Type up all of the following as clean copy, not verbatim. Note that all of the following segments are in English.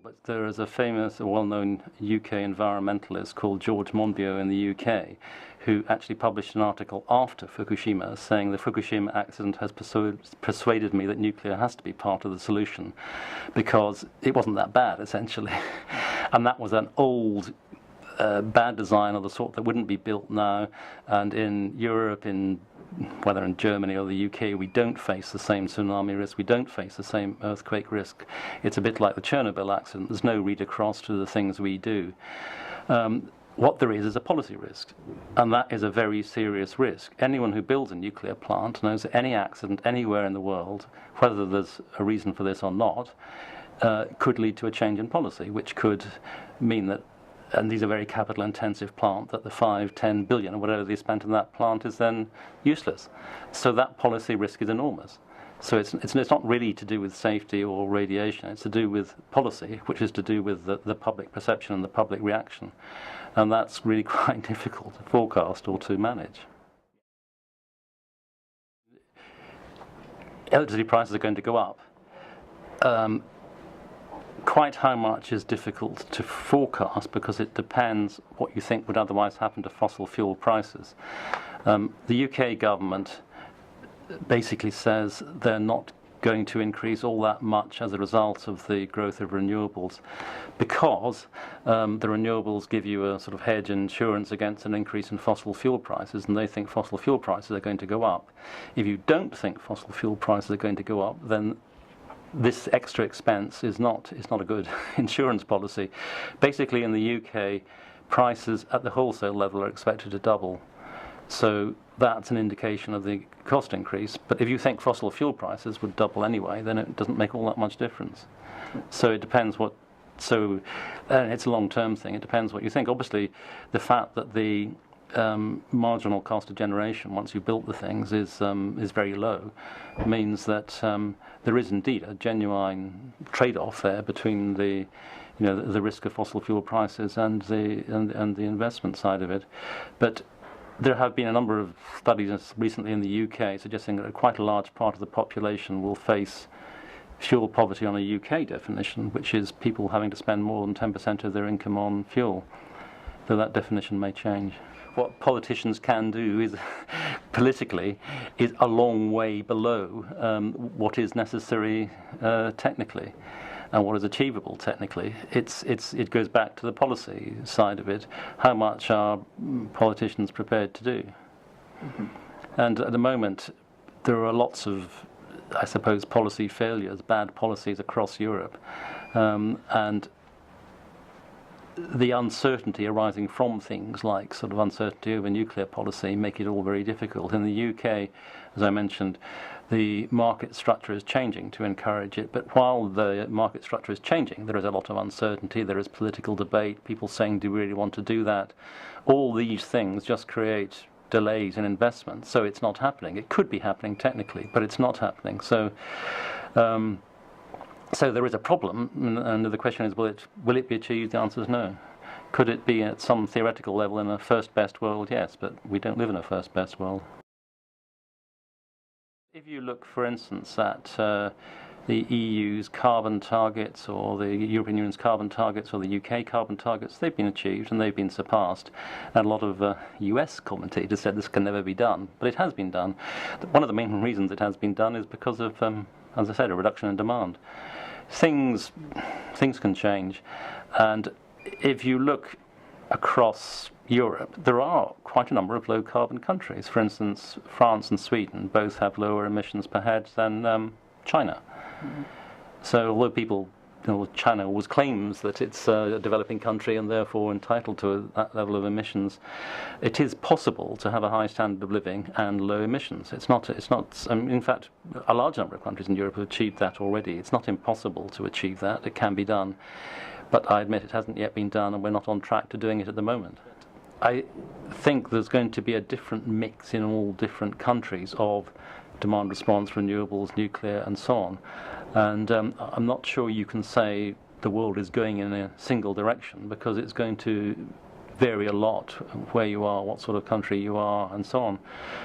But there is a famous, well-known UK environmentalist called George Monbiot in the UK, who actually published an article after Fukushima saying the Fukushima accident has persuaded me that nuclear has to be part of the solution, because it wasn't that bad, essentially. And that was an old bad design of the sort that wouldn't be built now. And in Europe, whether in Germany or the UK, we don't face the same tsunami risk, we don't face the same earthquake risk. It's a bit like the Chernobyl accident. There's no read across to the things we do. What there is a policy risk, and that is a very serious risk. Anyone who builds a nuclear plant knows that any accident anywhere in the world, whether there's a reason for this or not, could lead to a change in policy, which could mean that, and these are very capital-intensive plant, that the 5-10 billion or whatever they spent on that plant is then useless. So that policy risk is enormous. So it's not really to do with safety or radiation. It's to do with policy, which is to do with the public perception and the public reaction, and that's really quite difficult to forecast or to manage. Electricity prices are going to go up. Quite how much is difficult to forecast, because it depends what you think would otherwise happen to fossil fuel prices. The UK government basically says they're not going to increase all that much as a result of the growth of renewables, because the renewables give you a sort of hedge insurance against an increase in fossil fuel prices, and they think fossil fuel prices are going to go up. If you don't think fossil fuel prices are going to go up, then this extra expense is not a good insurance policy. Basically, in the UK, prices at the wholesale level are expected to double. So that's an indication of the cost increase. But if you think fossil fuel prices would double anyway, then it doesn't make all that much difference. So it depends what. So it's a long-term thing. It depends what you think. Obviously, the fact that the marginal cost of generation once you built the things is very low, means that there is indeed a genuine trade-off there between the risk of fossil fuel prices and the investment side of it. But there have been a number of studies recently in the UK suggesting that quite a large part of the population will face fuel poverty on a UK definition, which is people having to spend more than 10% of their income on fuel. So that definition may change. What politicians can do is, politically, is a long way below what is necessary technically, and what is achievable technically. It goes back to the policy side of it. How much are politicians prepared to do? Mm-hmm. And at the moment, there are lots of, I suppose, policy failures, bad policies across Europe, and the uncertainty arising from things like sort of uncertainty over nuclear policy make it all very difficult. In the UK, as I mentioned, the market structure is changing to encourage it, but while the market structure is changing, there is a lot of uncertainty, there is political debate, people saying, do we really want to do that? All these things just create delays in investment, so it's not happening. It could be happening technically, but it's not happening. So there is a problem, and the question is, will it be achieved? The answer is no. Could it be at some theoretical level in a first best world? Yes, but we don't live in a first best world. If you look, for instance, at the EU's carbon targets, or the European Union's carbon targets, or the UK carbon targets, they've been achieved and they've been surpassed. And a lot of US commentators said this can never be done, but it has been done. One of the main reasons it has been done is because of, as I said, a reduction in demand. Things can change, and if you look across Europe, there are quite a number of low-carbon countries. For instance, France and Sweden both have lower emissions per head than China. Mm-hmm. So although China always claims that it's a developing country and therefore entitled to that level of emissions, it is possible to have a high standard of living and low emissions. It's not. In fact, a large number of countries in Europe have achieved that already. It's not impossible to achieve that. It can be done, but I admit it hasn't yet been done, and we're not on track to doing it at the moment. I think there's going to be a different mix in all different countries of demand response, renewables, nuclear, and so on. And I'm not sure you can say the world is going in a single direction, because it's going to vary a lot where you are, what sort of country you are, and so on.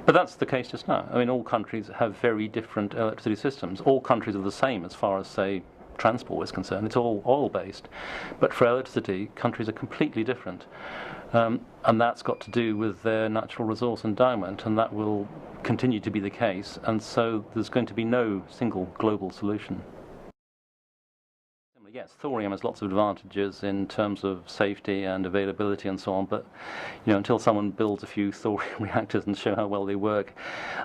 But that's the case just now. I mean, all countries have very different electricity systems. All countries are the same as far as, say, transport is concerned. It's all oil-based. But for electricity, countries are completely different. And that's got to do with their natural resource endowment, and that will continue to be the case. And so there's going to be no single global solution. Yes, thorium has lots of advantages in terms of safety and availability and so on, but until someone builds a few thorium reactors and show how well they work,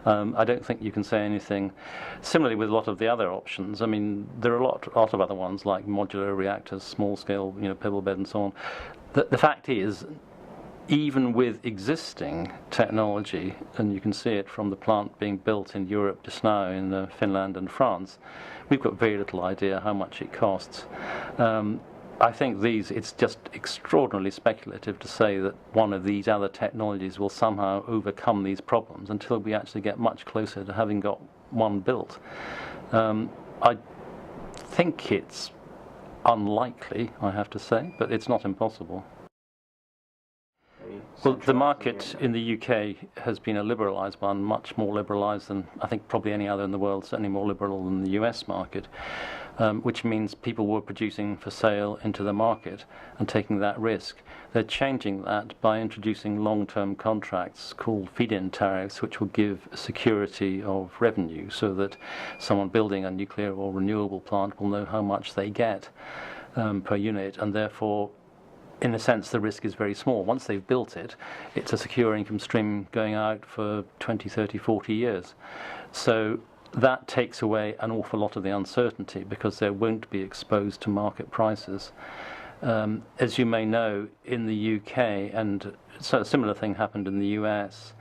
I don't think you can say anything. Similarly with a lot of the other options, I mean, there are a lot of other ones like modular reactors, small scale, pebble bed and so on. The fact is, even with existing technology, and you can see it from the plant being built in Europe just now in Finland and France, we've got very little idea how much it costs. I think it's just extraordinarily speculative to say that one of these other technologies will somehow overcome these problems until we actually get much closer to having got one built. I think it's unlikely, I have to say, but it's not impossible. Well, the market in the UK has been a liberalised one, much more liberalised than I think probably any other in the world, certainly more liberal than the US market, which means people were producing for sale into the market and taking that risk. They're changing that by introducing long-term contracts called Feedin tariffs, which will give security of revenue so that someone building a nuclear or renewable plant will know how much they get per unit, and therefore in a sense, the risk is very small. Once they've built it, it's a secure income stream going out for 20, 30, 40 years. So that takes away an awful lot of the uncertainty because they won't be exposed to market prices. As you may know, in the UK, and so a similar thing happened in the US,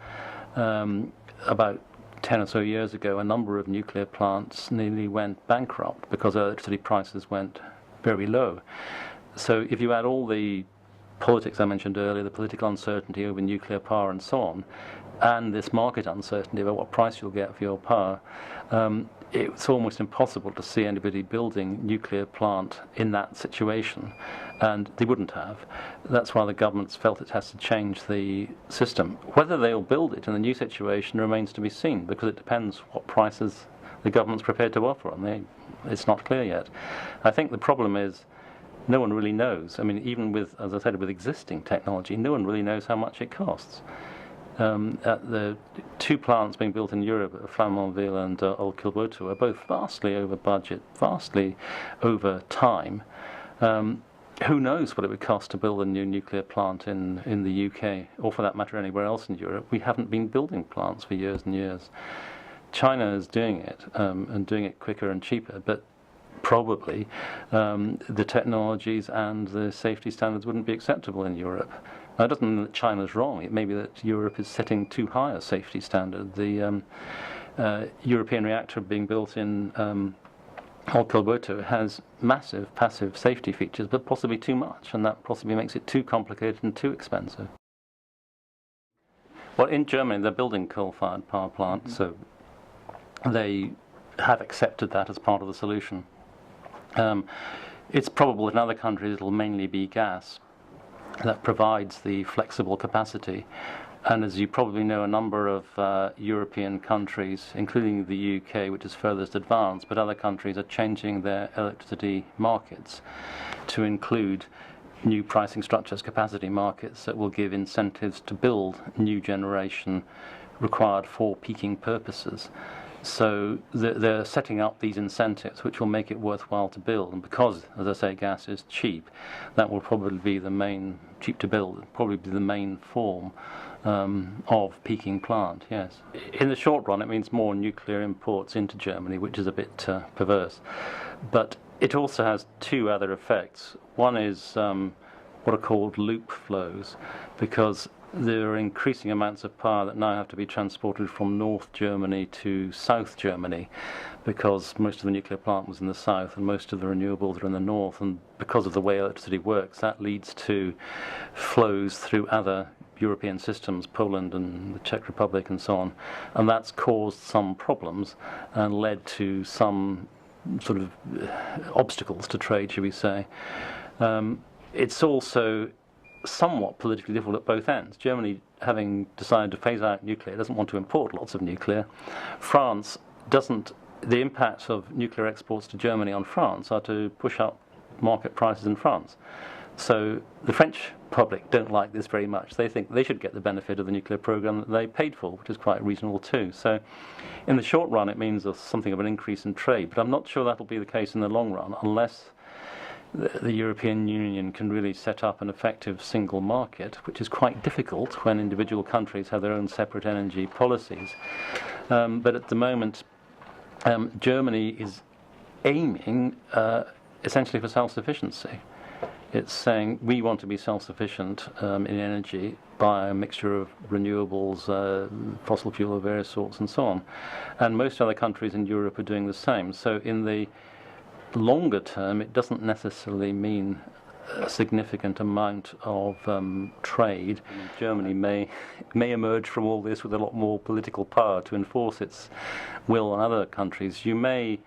about 10 or so years ago, a number of nuclear plants nearly went bankrupt because electricity prices went very low. So if you add all the politics I mentioned earlier, the political uncertainty over nuclear power and so on, and this market uncertainty about what price you'll get for your power, it's almost impossible to see anybody building nuclear plant in that situation, and they wouldn't have. That's why the government's felt it has to change the system. Whether they'll build it in the new situation remains to be seen, because it depends what prices the government's prepared to offer, and it's not clear yet. I think the problem is no one really knows. I mean, even with, as I said, with existing technology, no one really knows how much it costs. The two plants being built in Europe, Flamanville and Old Kilboto, are both vastly over budget, vastly over time. Who knows what it would cost to build a new nuclear plant in the UK, or for that matter anywhere else in Europe? We haven't been building plants for years and years. China is doing it, and doing it quicker and cheaper, but probably the technologies and the safety standards wouldn't be acceptable in Europe. Now, it doesn't mean that China's wrong. It may be that Europe is setting too high a safety standard. The European reactor being built in Old Kilboto has massive passive safety features, but possibly too much, and that possibly makes it too complicated and too expensive. Well, in Germany, they're building coal-fired power plants, so they have accepted that as part of the solution. It's probable in other countries it'll mainly be gas that provides the flexible capacity. And as you probably know, a number of European countries, including the UK, which is furthest advanced, but other countries are changing their electricity markets to include new pricing structures, capacity markets that will give incentives to build new generation required for peaking purposes. So they're setting up these incentives which will make it worthwhile to build, and because, as I say, gas is cheap, that will probably be the main, cheap to build, probably be the main form of peaking plant, yes. In the short run, it means more nuclear imports into Germany, which is a bit perverse. But it also has two other effects. One is what are called loop flows, because there are increasing amounts of power that now have to be transported from North Germany to South Germany, because most of the nuclear plant was in the south and most of the renewables are in the north, and because of the way electricity works, that leads to flows through other European systems, Poland and the Czech Republic and so on, and that's caused some problems and led to some sort of obstacles to trade, shall we say. It's also somewhat politically difficult at both ends. Germany, having decided to phase out nuclear, doesn't want to import lots of nuclear. France doesn't the impacts of nuclear exports to Germany on France are to push up market prices in France. So the French public don't like this very much. They think they should get the benefit of the nuclear program that they paid for, which is quite reasonable too. So in the short run, it means something of an increase in trade, but I'm not sure that'll be the case in the long run unless the European Union can really set up an effective single market, which is quite difficult when individual countries have their own separate energy policies. But at the moment, Germany is aiming essentially for self-sufficiency. It's saying we want to be self-sufficient in energy by a mixture of renewables, fossil fuel of various sorts, and so on. And most other countries in Europe are doing the same. So in the longer term, it doesn't necessarily mean a significant amount of trade. Germany may emerge from all this with a lot more political power to enforce its will on other countries. You may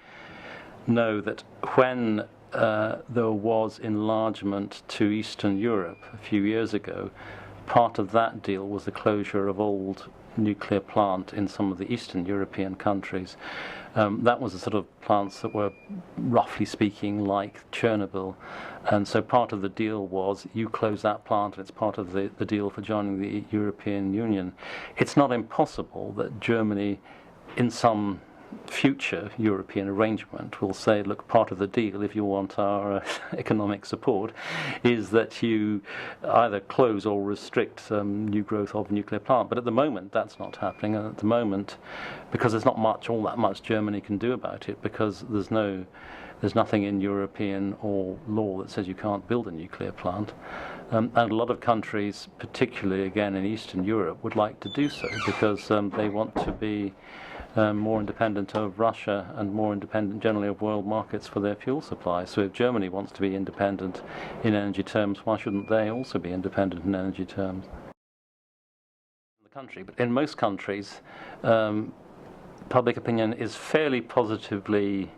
know that when there was enlargement to Eastern Europe a few years ago, part of that deal was the closure of old nuclear plant in some of the Eastern European countries. That was the sort of plants that were, roughly speaking, like Chernobyl. And so part of the deal was you close that plant, and it's part of the deal for joining the European Union. It's not impossible that Germany, in some future European arrangement, will say, look, part of the deal, if you want our economic support, is that you either close or restrict new growth of nuclear plant. But at the moment, that's not happening. And at the moment, because there's not all that much Germany can do about it, because there's nothing in European or law that says you can't build a nuclear plant. And a lot of countries, particularly again in Eastern Europe, would like to do so because they want to be more independent of Russia and more independent generally of world markets for their fuel supply. So if Germany wants to be independent in energy terms, why shouldn't they also be independent in energy terms? But in most countries, public opinion is fairly positively,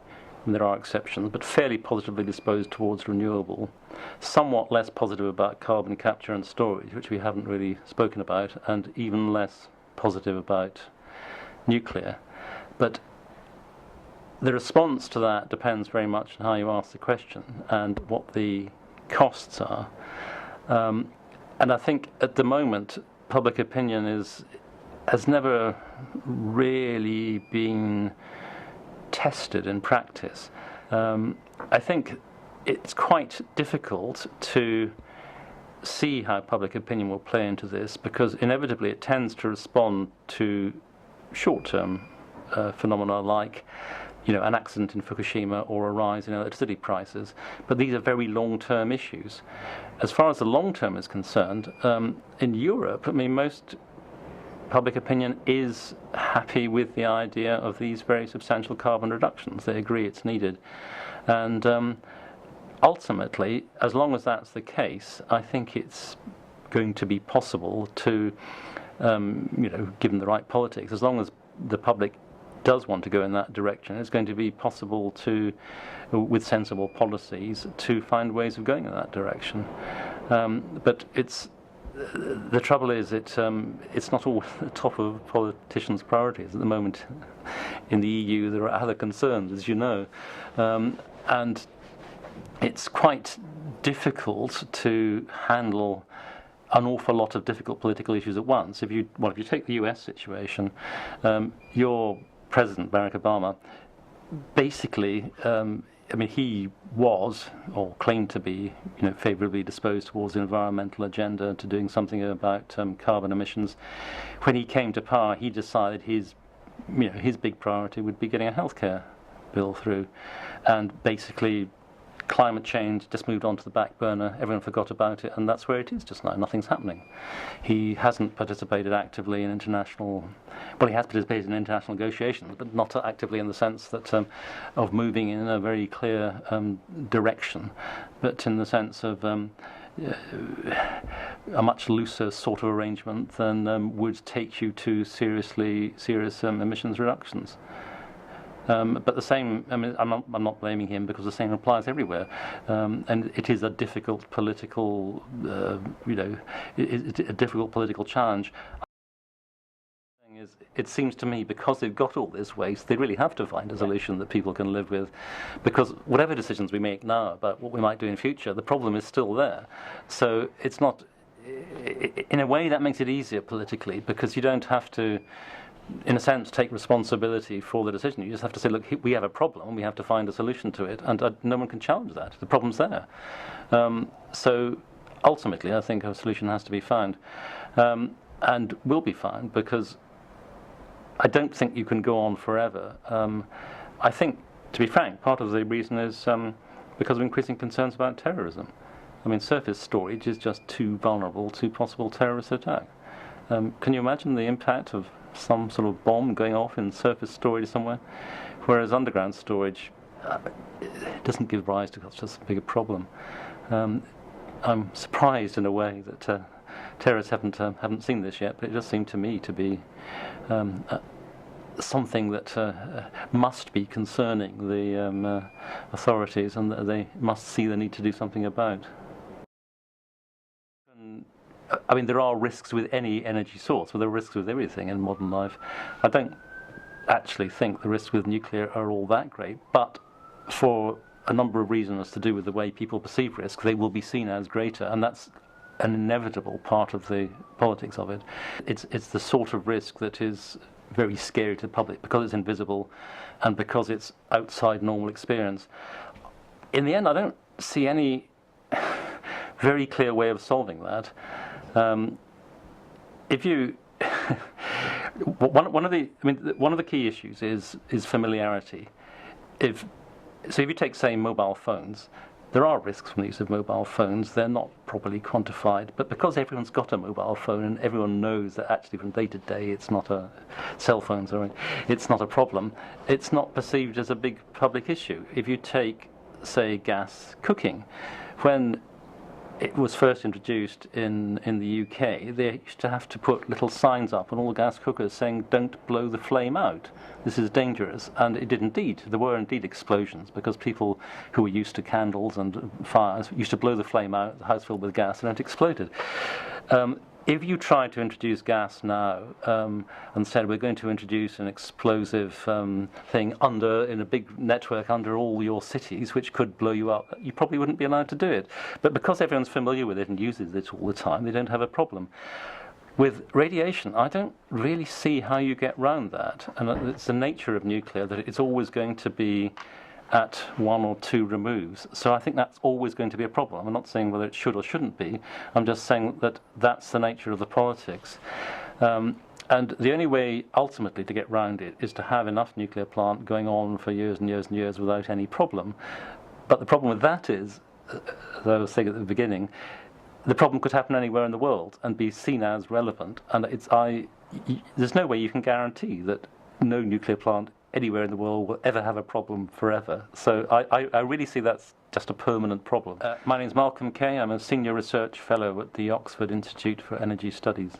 and there are exceptions, but fairly positively disposed towards renewable, somewhat less positive about carbon capture and storage, which we haven't really spoken about, and even less positive about nuclear. But the response to that depends very much on how you ask the question and what the costs are. And I think at the moment, public opinion has never really been tested in practice. I think it's quite difficult to see how public opinion will play into this, because inevitably it tends to respond to short-term phenomena like, an accident in Fukushima or a rise in electricity prices. But these are very long-term issues. As far as the long-term is concerned, in Europe, most public opinion is happy with the idea of these very substantial carbon reductions. They agree it's needed. And ultimately, as long as that's the case, I think it's going to be possible to, given the right politics, as long as the public does want to go in that direction, it's going to be possible to, with sensible policies, to find ways of going in that direction. But the trouble is, it's not all the top of politicians' priorities at the moment. In the EU, there are other concerns, as you know, and it's quite difficult to handle an awful lot of difficult political issues at once. If you take the US situation, your President Barack Obama basically, he was, or claimed to be, favourably disposed towards the environmental agenda, to doing something about carbon emissions. When he came to power, he decided his big priority would be getting a healthcare bill through, and basically climate change just moved on to the back burner. Everyone forgot about it, and that's where it is just now. Nothing's happening. He hasn't participated actively in international. Well, he has participated in international negotiations, but not actively in the sense that of moving in a very clear direction, but in the sense of a much looser sort of arrangement than would take you to serious emissions reductions. But the same, I'm not blaming him, because the same applies everywhere, and it is a difficult political, a difficult political challenge. is, it seems to me, because they've got all this waste, they really have to find a solution that people can live with. Because whatever decisions we make now about what we might do in future, the problem is still there. So it's not, in a way that makes it easier politically, because you don't have to, in a sense, take responsibility for the decision. You just have to say, look, we have a problem, and we have to find a solution to it, and no one can challenge that. The problem's there. So ultimately, I think a solution has to be found, and will be found, because I don't think you can go on forever. I think, to be frank, part of the reason is because of increasing concerns about terrorism. I mean, surface storage is just too vulnerable to possible terrorist attack. Can you imagine the impact of some sort of bomb going off in surface storage somewhere? Whereas underground storage it doesn't give rise to such a bigger problem. I'm surprised in a way that terrorists haven't seen this yet, but it does seem to me to be something that must be concerning the authorities, and that they must see the need to do something about. I mean, there are risks with any energy source, but there are risks with everything in modern life. I don't actually think the risks with nuclear are all that great, but for a number of reasons to do with the way people perceive risk, they will be seen as greater, and that's an inevitable part of the politics of it. It's the sort of risk that is very scary to the public because it's invisible and because it's outside normal experience. In the end, I don't see any very clear way of solving that. If you one of the key issues is familiarity. If you take, say, mobile phones, there are risks from the use of mobile phones. They're not properly quantified, but because everyone's got a mobile phone and everyone knows that actually from day to day it's not a cell phones or it's not a problem, it's not perceived as a big public issue. If you take, say, gas cooking, when it was first introduced in the UK, they used to have to put little signs up on all the gas cookers saying, "Don't blow the flame out. This is dangerous." And it did indeed. There were indeed explosions because people who were used to candles and fires used to blow the flame out, the house filled with gas, and it exploded. If you try to introduce gas now and said we're going to introduce an explosive thing in a big network under all your cities, which could blow you up, you probably wouldn't be allowed to do it. But because everyone's familiar with it and uses it all the time, they don't have a problem. With radiation, I don't really see how you get round that. And it's the nature of nuclear that it's always going to be at 1 or 2 removes. So I think that's always going to be a problem. I'm not saying whether it should or shouldn't be. I'm just saying that that's the nature of the politics. And the only way ultimately to get round it is to have enough nuclear plant going on for years and years and years without any problem. But the problem with that is, as I was saying at the beginning, the problem could happen anywhere in the world and be seen as relevant. And there's no way you can guarantee that no nuclear plant anywhere in the world will ever have a problem forever. So I really see that's just a permanent problem. My name is Malcolm Keay. I'm a Senior Research Fellow at the Oxford Institute for Energy Studies.